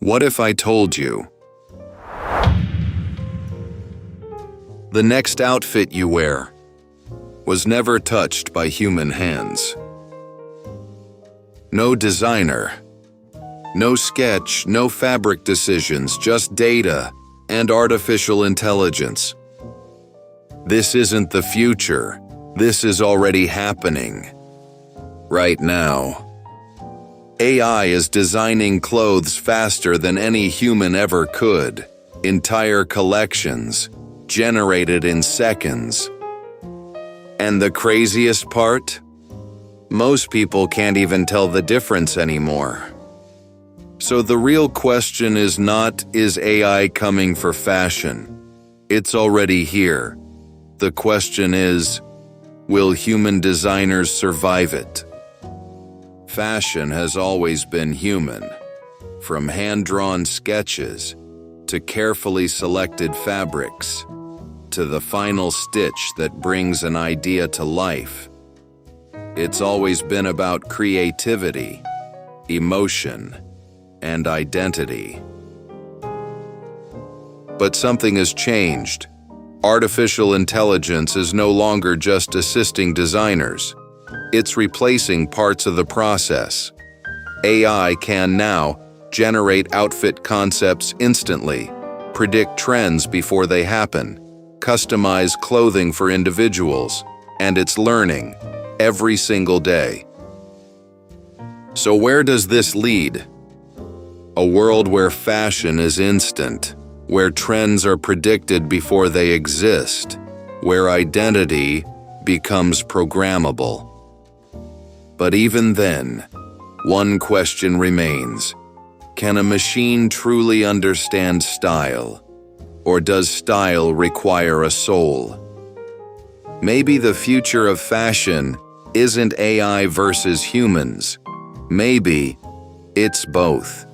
What if I told you the next outfit you wear was never touched by human hands? No designer, no sketch, no fabric decisions, just data and artificial intelligence. This isn't the future. This is already happening right now. AI is designing clothes faster than any human ever could. Entire collections, generated in seconds. And the craziest part? Most people can't even tell the difference anymore. So the real question is not, is AI coming for fashion? It's already here. The question is, will human designers survive it? Fashion has always been human, from hand-drawn sketches to carefully selected fabrics, to the final stitch that brings an idea to life. It's always been about creativity, emotion, and identity. But something has changed. Artificial intelligence is no longer just assisting designers. It's replacing parts of the process. AI can now generate outfit concepts instantly, predict trends before they happen, customize clothing for individuals, and it's learning every single day. So where does this lead? A world where fashion is instant, where trends are predicted before they exist, where identity becomes programmable. But even then, one question remains. Can a machine truly understand style? Or does style require a soul? Maybe the future of fashion isn't AI versus humans. Maybe it's both.